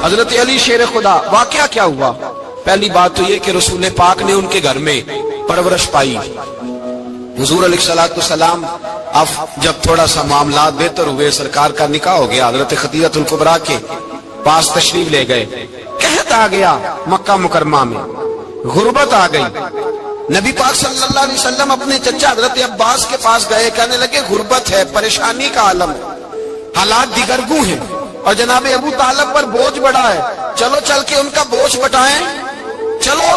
حضرت علی شیر خدا، واقعہ کیا ہوا؟ پہلی بات تو یہ کہ رسول پاک نے ان کے گھر میں پرورش پائی. حضور علیہ الصلوۃ والسلام اب جب تھوڑا سا معاملات بہتر ہوئے، سرکار کا نکاح ہو گیا، حضرت خدیجہ الکبریٰ کے پاس تشریف لے گئے. قحط آ گیا مکہ مکرمہ میں، غربت آ گئی. نبی پاک صلی اللہ علیہ وسلم اپنے چچا حضرت عباس کے پاس گئے، کہنے لگے غربت ہے، پریشانی کا عالم ہے، حالات دیگرگوں ہیں اور جناب ابو طالب پر بوجھ بڑا ہے، چلو چل کے ان کا بوجھ بٹائیں. چلو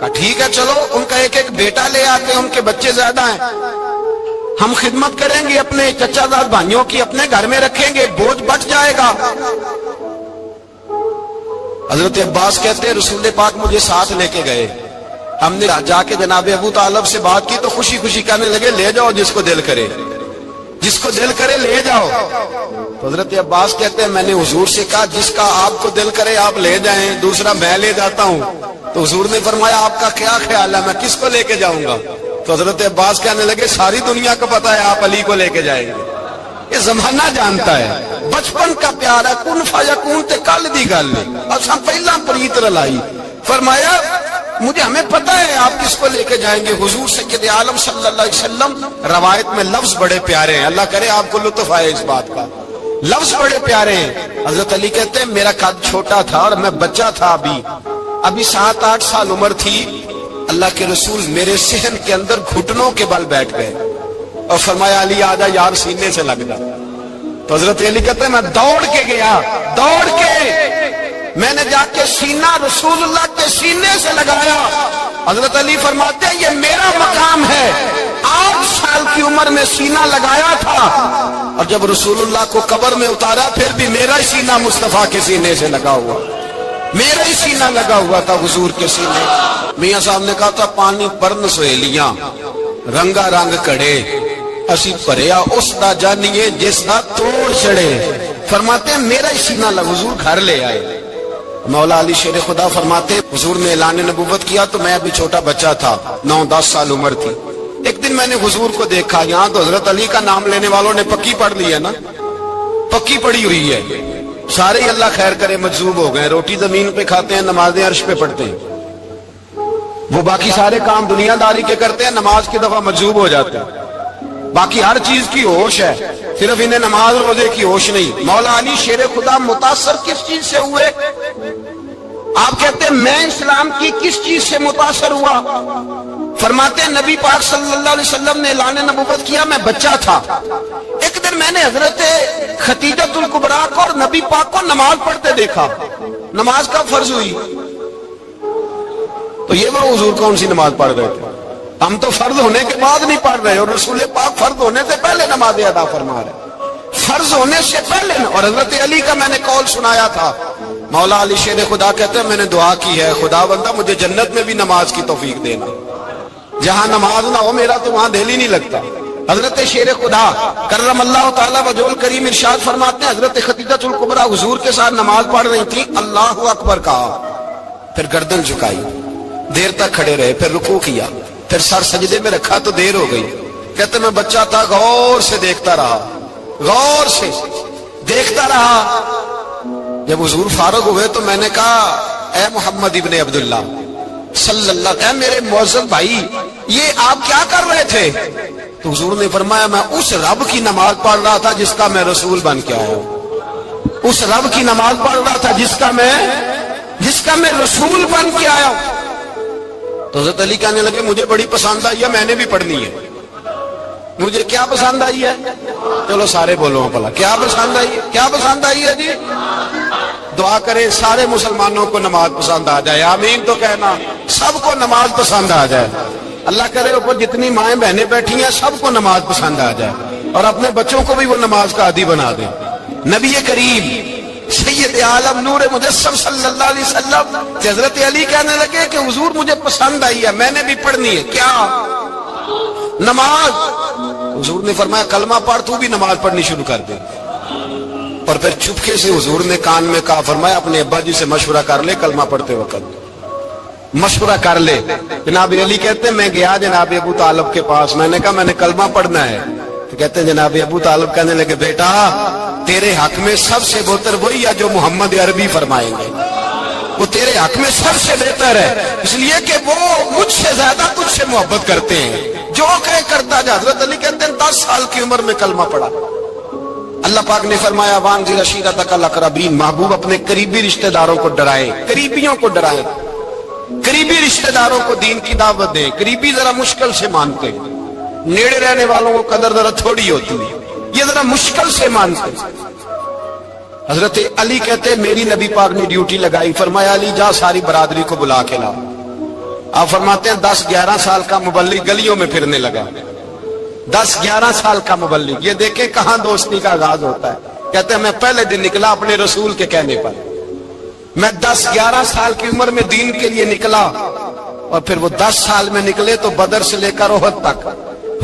کہا ٹھیک ہے، چلو ان کا ایک ایک بیٹا لے آتے ہیں، ان کے بچے زیادہ ہیں، ہم خدمت کریں گے اپنے چچا زاد بھائیوں کی، اپنے گھر میں رکھیں گے، بوجھ بٹ جائے گا. حضرت عباس کہتے ہیں رسول پاک مجھے ساتھ لے کے گئے، ہم نے جا کے جناب ابو طالب سے بات کی تو خوشی خوشی کہنے لگے لے جاؤ جس کو دل کرے، جس کو دل کرے لے جاؤ. تو حضرت عباس کہتے ہیں میں نے حضور سے کہا جس کا آپ کو دل کرے آپ لے جائیں، دوسرا میں لے جاتا ہوں. تو حضور نے فرمایا آپ کا کیا خیال ہے، میں کس کو لے کے جاؤں گا؟ تو حضرت عباس کہنے لگے ساری دنیا کو پتا ہے آپ علی کو لے کے جائیں گے، یہ زمانہ جانتا ہے، بچپن کا پیار ہے، کن فیکون تے کل دی گل اور سب پہلا پریت رلائی. فرمایا مجھے ہمیں پتہ ہے آپ کس کو لے کے جائیں گے. حضور سید عالم صلی اللہ علیہ وسلم روایت میں لفظ بڑے پیارے ہیں، اللہ کرے آپ کو لطف آئے اس بات کا، لفظ بڑے پیارے ہیں. حضرت علی کہتے ہیں میرا قد چھوٹا تھا اور میں بچہ تھا، ابھی 7-8 سال عمر تھی. اللہ کے رسول میرے صحن کے اندر گھٹنوں کے بل بیٹھ گئے اور فرمایا علی آجا یار سینے سے لگ جا. تو حضرت علی کہتے ہیں میں دوڑ کے گیا، دوڑ کے میں نے جا کے سینہ رسول اللہ کے سینے سے لگایا. حضرت علی فرماتے ہیں یہ میرا مقام ہے، 8 سال کی عمر میں سینہ لگایا تھا اور جب رسول اللہ کو قبر میں اتارا پھر بھی میرا ہی سینہ مصطفیٰ کے سینے سے لگا ہوا، میرا ہی سینہ لگا ہوا تھا حضور کے سینے. میاں صاحب نے کہا تھا پانی پرن سہیلیاں رنگا رنگ کڑے اسی پریا اس دا جانیے جس دا توڑ چڑے. فرماتے ہیں میرا ہی سینہ لگا، حضور گھر لے آئے. مولا علی شیر خدا فرماتے حضور نے اعلان نبوت کیا تو میں ابھی چھوٹا بچہ تھا، 9-10 سال عمر تھی. ایک دن میں نے حضور کو دیکھا، یہاں تو حضرت علی کا نام لینے والوں نے پکی پڑھ لی ہے نا، پکی پڑھی ہوئی ہے، سارے ہی اللہ خیر کرے مجذوب ہو گئے، روٹی زمین پہ کھاتے ہیں، نمازیں عرش پہ پڑھتے ہیں، وہ باقی سارے کام دنیا داری کے کرتے ہیں، نماز کی دفعہ مجذوب ہو جاتے ہیں. باقی ہر چیز کی ہوش ہے، صرف انہیں نماز روزے کی ہوش نہیں. مولا علی شیر خدا متاثر کس چیز سے ہوئے؟ آپ کہتے ہیں میں اسلام کی کس چیز سے متاثر ہوا؟ فرماتے ہیں نبی پاک صلی اللہ علیہ وسلم نے اعلان نبوت کیا، میں بچہ تھا. ایک دن میں نے حضرت خدیجہ الکبریٰ کو اور نبی پاک کو نماز پڑھتے دیکھا. نماز کب فرض ہوئی؟ تو یہ وہ حضور کون سی نماز پڑھ رہے تھے؟ ہم تو فرض ہونے کے بعد نہیں پڑھ رہے اور رسول پاک فرض ہونے سے پہلے نماز ادا فرما رہے، فرض ہونے سے پہلے. اور حضرت علی کا میں نے قول سنایا تھا، مولا علی شیر خدا کہتے ہیں میں نے دعا کی ہے خدا بندہ مجھے جنت میں بھی نماز کی توفیق دینا، جہاں نماز نہ ہو میرا تو وہاں دل ہی نہیں لگتا. حضرت شیر خدا کرم اللہ تعالیٰ وجہ الکریم ارشاد فرماتے ہیں حضرت خدیجہ الکبریٰ حضور کے ساتھ نماز پڑھ رہی تھی، اللہ اکبر کہا، پھر گردن جھکائی، دیر تک کھڑے رہے، پھر رکوع کیا، پھر سر سجدے میں رکھا تو دیر ہو گئی. کہتے میں بچہ تھا، غور سے دیکھتا رہا، غور سے دیکھتا رہا. جب حضور فارغ ہوئے تو میں نے کہا اے محمد ابن عبداللہ صلی اللہ علیہ وسلم، میرے معزز بھائی یہ آپ کیا کر رہے تھے؟ تو حضور نے فرمایا میں اس رب کی نماز پڑھ رہا تھا جس کا میں رسول بن کے آیا ہوں، اس رب کی نماز پڑھ رہا تھا جس کا میں رسول بن کے آیا ہوں. تو حضرت علی کہنے لگے مجھے بڑی پسند آئی ہے، میں نے بھی پڑھنی ہے. مجھے کیا پسند آئی ہے؟ چلو سارے بولو بھلا کیا پسند آئی ہے؟ کیا پسند آئی ہے جی؟ دعا کرے سارے مسلمانوں کو نماز پسند آ جائے، آمین تو کہنا، سب کو نماز پسند آ جائے. اللہ کرے اوپر جتنی مائیں بہنیں بیٹھی ہیں سب کو نماز پسند آ جائے اور اپنے بچوں کو بھی وہ نماز کا عادی بنا دے. نبی کریم سید عالم نور مجسم صلی اللہ علیہ وسلم حضرت علی کہنے لگے کہ حضور مجھے پسند آئی ہے، میں نے بھی پڑھنی ہے. کیا؟ نماز. حضور نے فرمایا کلمہ پڑھ، تو بھی نماز پڑھنی شروع کر دے. اور پھر چپکے سے حضور نے کان میں کہا، فرمایا اپنے ابا جی سے مشورہ کر لے کلمہ پڑھتے وقت، مشورہ کر لے. جناب علی کہتے ہیں میں گیا جناب ابو طالب کے پاس، میں نے کہا میں نے کلمہ پڑھنا ہے. تو کہتے ہیں جناب ابو طالب کہنے لگے بیٹا تیرے حق میں سب سے بہتر وہی ہے جو محمد عربی فرمائیں گے، وہ تیرے حق میں سب سے بہتر ہے، اس لیے کہ وہ مجھ سے زیادہ تجھ سے محبت کرتے ہیں، جو کہے کرتا جا۔ حضرت علی کہتے ہیں 10 سال کی عمر میں کلمہ پڑھا۔ اللہ پاک نے فرمایا وانذر عشیرتک الاقربین، محبوب اپنے قریبی رشتہ داروں کو ڈرائے، قریبیوں کو ڈرائے، قریبی رشتہ داروں کو دین کی دعوت دیں۔ قریبی ذرا مشکل سے مانتے، نیڑے رہنے والوں کو قدر ذرا تھوڑی ہوتی ہے، یہ ذرا مشکل سے مانتے۔ حضرت علی کہتے ہیں میری نبی پاک نے ڈیوٹی لگائی، فرمایا علی جا ساری برادری کو بلا کے لا۔ آپ فرماتے ہیں 10-11 سال کا مبلغ گلیوں میں پھرنے لگا، 10-11 سال کا مبلغ، یہ دیکھیں کہاں دوستی کا آغاز ہوتا ہے۔ کہتے ہیں میں پہلے دن نکلا اپنے رسول کے کہنے پر، میں 10-11 سال کی عمر میں دین کے لیے نکلا، اور پھر وہ 10 سال میں نکلے تو بدر سے لے کر احد تک،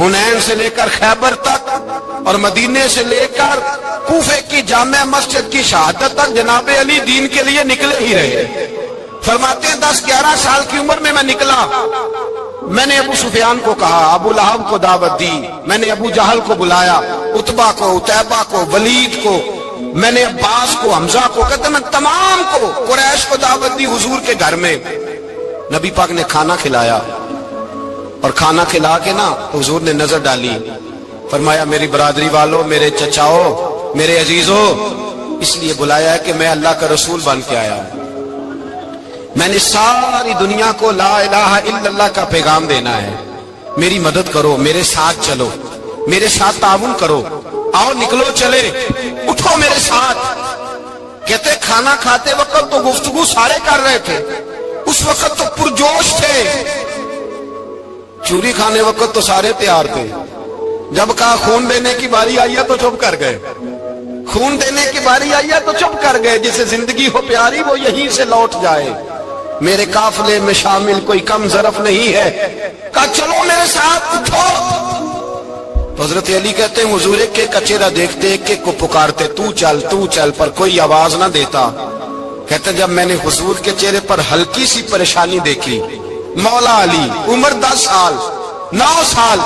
حنین سے لے کر خیبر تک، اور مدینے سے لے کر کوفے کی جامع مسجد کی شہادت تک جناب علی دین کے لیے نکلے ہی رہے۔ فرماتے ہیں 10-11 سال کی عمر میں نکلا، میں نے ابو سفیان کو کہا، ابو لہب کو دعوت دی، میں نے ابو جہل کو بلایا، عتبہ کو، عتیبہ کو، ولید کو، میں نے عباس کو، حمزہ کو، کہتے میں تمام کو، قریش کو دعوت دی حضور کے گھر میں۔ نبی پاک نے کھانا کھلایا، اور کھانا کھلا کے نا حضور نے نظر ڈالی، فرمایا میری برادری والوں، میرے چچاؤ، میرے عزیزوں، اس لیے بلایا ہے کہ میں اللہ کا رسول بن کے آیا ہوں، میں نے ساری دنیا کو لا الہ الا اللہ کا پیغام دینا ہے، میری مدد کرو، میرے ساتھ چلو، میرے ساتھ تعاون کرو، آؤ نکلو چلے، اٹھو میرے ساتھ۔ کہتے کھانا کھاتے وقت تو گفتگو سارے کر رہے تھے، اس وقت تو پرجوش تھے، چوری کھانے وقت تو سارے تیار تھے، جب کہا خون دینے کی باری آئی ہے تو چپ کر گئے، خون دینے کی باری آئی ہے تو چپ کر گئے، جسے زندگی ہو پیاری وہ یہیں سے لوٹ جائے، میرے قافلے میں شامل کوئی کم ظرف نہیں ہے، کہا چلو میرے ساتھ اٹھو۔ تو حضرت علی کہتے ہیں حضور ایک ایک کا چہرہ دیکھتے، ایک ایک کو پکارتے، تو چل، پر کوئی آواز نہ دیتا۔ کہتے جب میں نے حضور کے چہرے پر ہلکی سی پریشانی دیکھی، مولا علی عمر 10 سال 9 سال،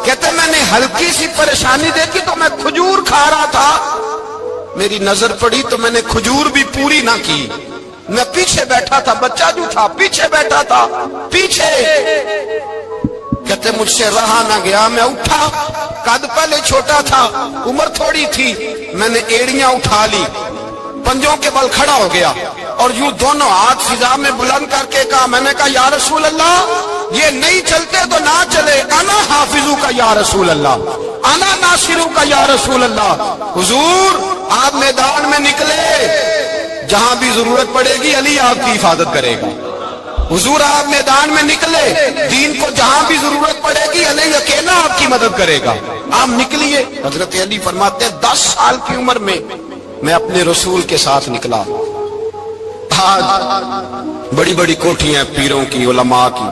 کہتے میں نے ہلکی سی پریشانی دیکھی تو میں کھجور کھا رہا تھا، میری نظر پڑی تو میں نے کھجور بھی پوری نہ کی، میں پیچھے بیٹھا تھا، بچہ جو تھا پیچھے بیٹھا تھا، پیچھے۔ کہتے مجھ سے رہا نہ گیا، میں اٹھا، قد پہلے چھوٹا تھا، عمر تھوڑی تھی، میں نے ایڑیاں اٹھا لی، پنجوں کے بل کھڑا ہو گیا، اور یوں دونوں ہاتھ فضا میں بلند کر کے کہا، میں نے کہا یا رسول اللہ یہ نہیں چلتے تو نہ چلے، انا حافظو کا یا رسول اللہ، انا ناصرو کا یا رسول اللہ۔ حضور آپ میدان میں نکلے، جہاں بھی ضرورت پڑے گی علی آپ کی حفاظت کرے گا۔ حضور آپ میدان میں نکلے، دین کو جہاں بھی ضرورت پڑے گی علی اکیلا آپ کی مدد کرے گا، آپ نکلیے۔ حضرت علی فرماتے ہیں 10 سال کی عمر میں اپنے رسول کے ساتھ نکلا۔ آج بڑی بڑی کوٹھیاں پیروں کی، علماء کی،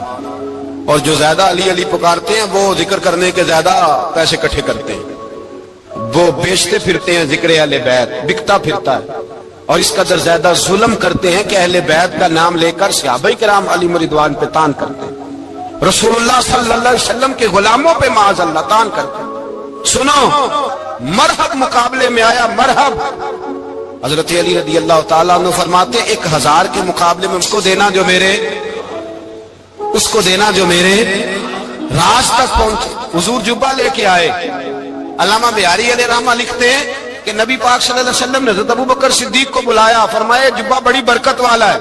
اور جو زیادہ علی علی پکارتے ہیں وہ ذکر کرنے کے زیادہ پیسے اکٹھے کرتے ہیں، وہ بیچتے پھرتے ہیں، ذکر اہل بیت بکتا پھرتا ہے، اور اس قدر زیادہ ظلم کرتے ہیں کہ اہل بیت کا نام لے کر صحابہ کرام علی رضوان پہ تان کرتے ہیں، رسول اللہ صلی اللہ علیہ وسلم کے غلاموں پہ معاذ اللہ تان کرتے ہیں۔ سنو، مرحب مقابلے میں آیا، مرحب۔ حضرت علی رضی اللہ تعالیٰ عنہ فرماتے 1000 کے مقابلے میں اس کو دینا جو میرے راز تک پہنچے۔ حضور جبہ لے کے آئے۔ علامہ بہاری علیہ رحمہ لکھتے ہیں کہ نبی پاک صلی اللہ علیہ وسلم نے حضرت ابوبکر صدیق کو بلایا، فرمایا جبہ بڑی برکت والا ہے،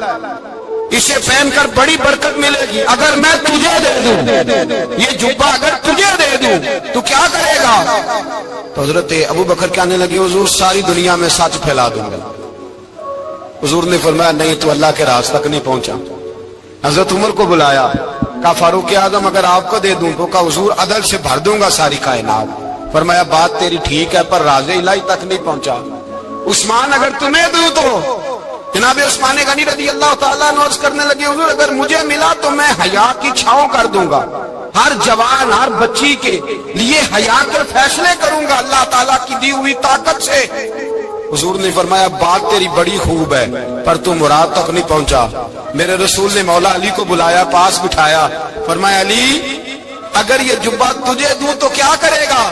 اسے پہن کر بڑی برکت ملے گی، اگر میں تجھے دے دوں، یہ جبہ اگر تجھے دے دوں تو کیا کرے گا؟ تو حضرت ابوبکر کہنے لگے حضور ساری دنیا میں سچ پھیلا دوں گا۔ حضور نے فرمایا نہیں، تو اللہ کے راز تک نہیں پہنچا۔ حضرت عمر کو بلایا، کہا فاروق اعظم اگر آپ کو دے دوں تو کہا حضور عدل سے بھر دوں گا ساری کائنات۔ فرمایا بات تیری ٹھیک ہے پر راز الہی تک نہیں پہنچا۔ عثمان اگر تمہیں دوں تو جناب عثمان غنی رضی اللہ تعالیٰ عنہ عرض کرنے لگے حضور اگر مجھے ملا تو میں حیا کی چھاؤں کر دوں گا، ہر جوان ہر بچی کے لیے حیا کے فیصلے کروں گا اللہ تعالیٰ کی دی ہوئی طاقت سے۔ حضور نے فرمایا بات تیری بڑی خوب ہے پر تو مراد تک نہیں پہنچا۔ میرے رسول نے مولا علی کو بلایا، پاس بٹھایا، فرمایا علی اگر یہ جبہ تجھے دوں تو کیا کرے گا؟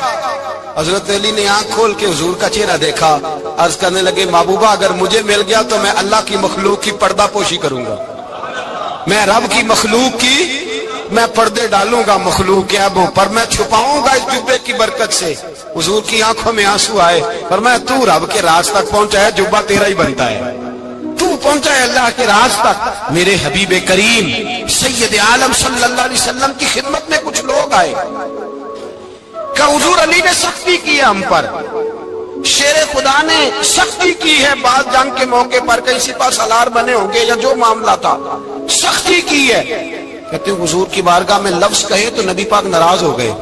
حضرت علی نے آنکھ کھول کے حضور کا چہرہ دیکھا، عرض کرنے لگے محبوبہ اگر مجھے مل گیا تو میں اللہ کی مخلوق کی پردہ پوشی کروں گا، میں رب کی مخلوق کی میں پردے ڈالوں گا مخلوق کے عیبوں پر، میں چھپاؤں گا اس جبے کی برکت سے۔ حضور کی آنکھوں میں آنسو آئے، فرمایا تو رب کے راز تک پہنچا ہے، جبہ تیرا ہی بنتا ہے، تو پہنچا ہے اللہ کے راز تک۔ میرے حبیب کریم سید عالم صلی اللہ علیہ وسلم کی خدمت میں کچھ لوگ آئے کہ حضور علی نے سختی کی ہے ہم پر، شیر خدا نے سختی کی ہے، بعض جنگ کے موقع پر کہیں سپاہ سالار بنے ہوں گے یا جو معاملہ تھا، سختی کی ہے۔ کہتے ہیں حضور کی بارگاہ میں لفظ کہے تو نبی پاک ناراض ہو گئے۔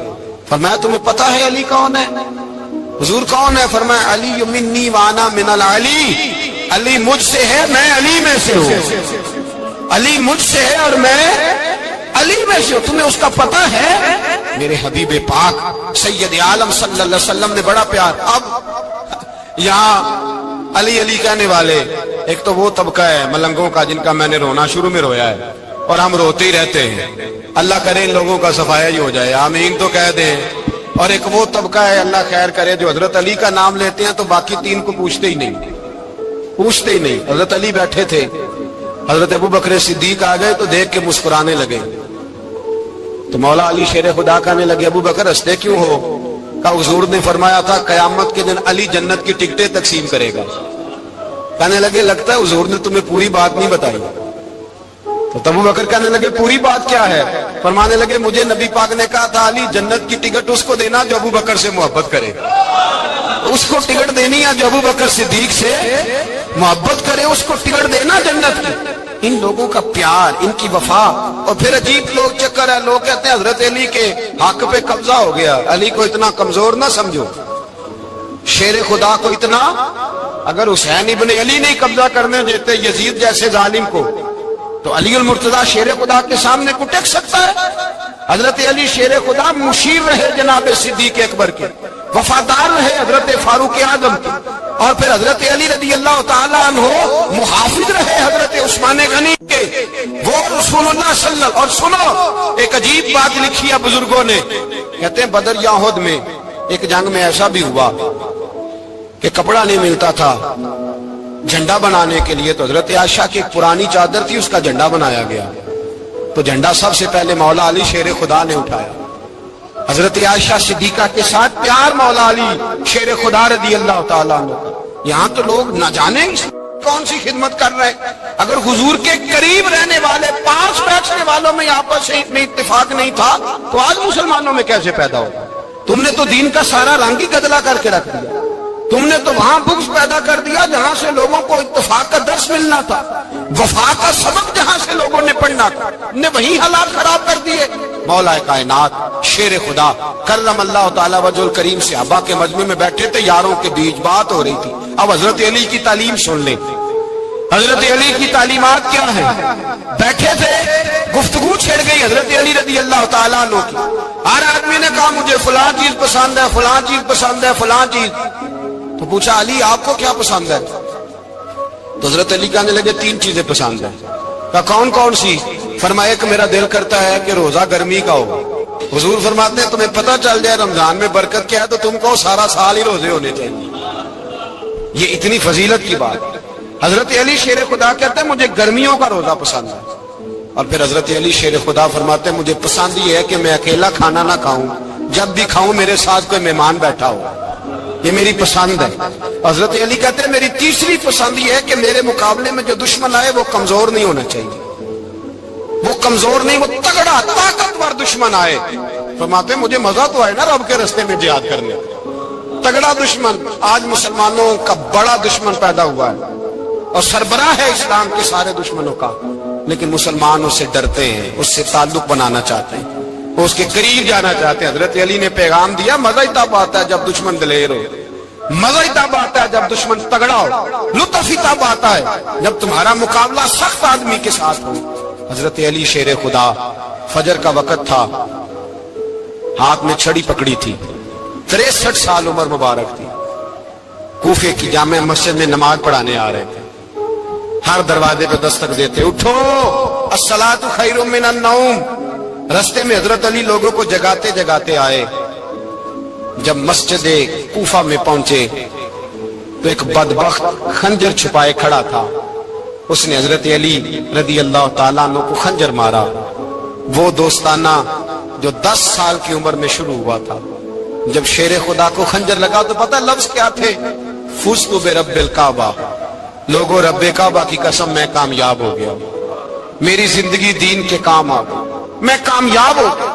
فرمایا تمہیں پتا ہے علی کون ہے؟ حضور کون ہے؟ فرمایا علی منی وانا من العلی، علی مجھ سے ہے میں علی میں سے ہوں، علی مجھ سے ہے اور میں علی میں سے ہوں، تمہیں اس کا پتہ ہے؟ میرے حبیب پاک سید عالم صلی اللہ علیہ وسلم نے بڑا پیار۔ اب یہاں علی علی کہنے والے ایک تو وہ طبقہ ہے ملنگوں کا جن کا میں نے رونا شروع میں رویا ہے اور ہم روتے ہی رہتے ہیں، اللہ کرے ان لوگوں کا صفایا ہی ہو جائے، آمین تو کہہ دیں۔ اور ایک وہ طبقہ ہے اللہ خیر کرے جو حضرت علی کا نام لیتے ہیں تو باقی تین کو پوچھتے ہی نہیں، پوچھتے ہی نہیں۔ حضرت علی بیٹھے تھے، حضرت ابو بکر صدیق آ گئے تو دیکھ کے مسکرانے لگے، تو مولا علی شیر خدا کہنے لگے ابو بکر ہنستے کیوں ہو؟ کہا حضور نے فرمایا تھا قیامت کے دن علی جنت کی ٹکٹیں تقسیم کرے گا۔ کہنے لگے لگتا ہے حضور نے تمہیں پوری بات نہیں بتائی۔ تو ابو بکر کہنے لگے پوری بات کیا ہے؟ فرمانے لگے مجھے نبی پاک نے کہا تھا علی جنت کی ٹکٹ اس کو دینا جو ابو بکر سے محبت کرے، اس کو ٹکٹ دینی ہے جو ابو بکر صدیق سے محبت کرے، اس کو ٹکٹ دینا جنت کی۔ ان لوگوں کا پیار، ان کی وفا۔ اور پھر عجیب لوگ چکر ہے، لوگ کہتے ہیں حضرت علی کے حق پہ قبضہ ہو گیا، علی کو اتنا کمزور نہ سمجھو، شیر خدا کو اتنا، اگر حسین ابن علی نہیں قبضہ کرنے دیتے یزید جیسے ظالم کو تو علی المرتضی شیر خدا کے سامنے کو ٹک سکتا ہے؟ حضرت علی شیر خدا مشیر رہے جناب صدیق اکبر کے، وفادار رہے حضرت فاروق اعظم کے، اور پھر حضرت علی رضی اللہ تعالیٰ عنہ محافظ رہے حضرت عثمان غنی کے، وہ رسول اللہ صلی اللہ علیہ وسلم۔ اور سنو ایک عجیب بات لکھی ہے بزرگوں نے، کہتے ہیں بدر یا احد میں ایک جنگ میں ایسا بھی ہوا کہ کپڑا نہیں ملتا تھا جھنڈا بنانے کے لیے، تو حضرت عائشہ کی ایک پرانی چادر تھی، اس کا جھنڈا بنایا گیا، تو جھنڈا سب سے پہلے مولا علی شیر خدا نے اٹھایا۔ حضرت عائشہ صدیقہ کے ساتھ پیار مولا علی شیر خدا رضی اللہ تعالیٰ عنہ۔ یہاں تو لوگ نہ جانے کون سی خدمت کر رہے ہیں۔ اگر حضور کے قریب رہنے والے پاس بیٹھنے والوں میں آپس میں اتفاق نہیں تھا تو آج مسلمانوں میں کیسے پیدا ہو؟ تم نے تو دین کا سارا رنگ ہی گدلا کر کے رکھ دیا، تم نے تو وہاں بغض پیدا کر دیا جہاں سے لوگوں کو اتفاق کا درس ملنا تھا، وفا کا سبق جہاں سے لوگوں نے پڑھنا تھا، نے وہی حالات خراب کر دیے۔ مولا کائنات شیر خدا کرم اللہ تعالی وجہ الکریم صحابہ کے مجمع میں بیٹھے تھے، یاروں کے بیچ بات ہو رہی تھی۔ اب حضرت علی کی تعلیم سن لیں، حضرت علی کی تعلیمات کیا ہیں؟ بیٹھے تھے، گفتگو چھڑ گئی حضرت علی رضی اللہ تعالیٰ عنہ کی، ہر آدمی نے کہا مجھے فلاں چیز پسند ہے، فلاں چیز پسند ہے، فلاں چیز۔ تو پوچھا علی آپ کو کیا پسند ہے؟ تو حضرت علی کہنے لگے تین چیزیں پسند ہیں۔ کہا کون کون سی؟ فرمایا کہ میرا دل کرتا ہے کہ روزہ گرمی کا ہو۔ حضور فرماتے ہیں تمہیں پتہ چل جائے رمضان میں برکت کیا ہے تو تم کو سارا سال ہی روزے ہونے چاہیے، یہ اتنی فضیلت کی بات۔ حضرت علی شیر خدا کہتے ہیں مجھے گرمیوں کا روزہ پسند ہے، اور پھر حضرت علی شیر خدا فرماتے ہیں مجھے پسند یہ ہے کہ میں اکیلا کھانا نہ کھاؤں، جب بھی کھاؤں میرے ساتھ کوئی مہمان بیٹھا ہو، یہ میری پسند ہے۔ حضرت علی کہتے ہیں میری تیسری پسند یہ ہے کہ میرے مقابلے میں جو دشمن آئے وہ کمزور نہیں ہونا چاہیے، وہ کمزور نہیں، وہ تگڑا طاقتور دشمن آئے۔ فرماتے ہیں مجھے مزہ تو آئے نا رب کے رستے میں جہاد کرنے، تگڑا دشمن۔ آج مسلمانوں کا بڑا دشمن پیدا ہوا ہے اور سربراہ ہے اسلام کے سارے دشمنوں کا، لیکن مسلمان اس سے ڈرتے ہیں، اس سے تعلق بنانا چاہتے ہیں، وہ اس کے قریب جانا چاہتے ہیں۔ حضرت علی نے پیغام دیا مزہ ہی تب آتا ہے جب دشمن دلیر ہو، مزہ ہی تب آتا ہے جب دشمن تگڑا ہو، لطف ہی تب آتا ہے جب تمہارا مقابلہ سخت آدمی کے ساتھ ہو۔ حضرت علی شیر خدا، فجر کا وقت تھا، ہاتھ میں چھڑی پکڑی تھی، 63 سال عمر مبارک تھی، کوفے کی جامع مسجد میں نماز پڑھانے آ رہے تھے، ہر دروازے پہ دستک دیتے اٹھو الصلاۃ خیر من النوم۔ رستے میں حضرت علی لوگوں کو جگاتے جگاتے آئے، جب مسجد کوفہ میں پہنچے تو ایک بدبخت خنجر چھپائے کھڑا تھا. اس نے حضرت علی رضی اللہ تعالیٰ عنہ کو خنجر مارا. وہ دوستانہ جو 10 سال کی عمر میں شروع ہوا تھا. جب شیر خدا کو خنجر لگا تو پتہ لفظ کیا تھے؟ فزت برب الکعبہ. لوگوں رب کعبہ کی قسم میں کامیاب ہو گیا, میری زندگی دین کے کام آ گئی, میں کامیاب ہو گیا.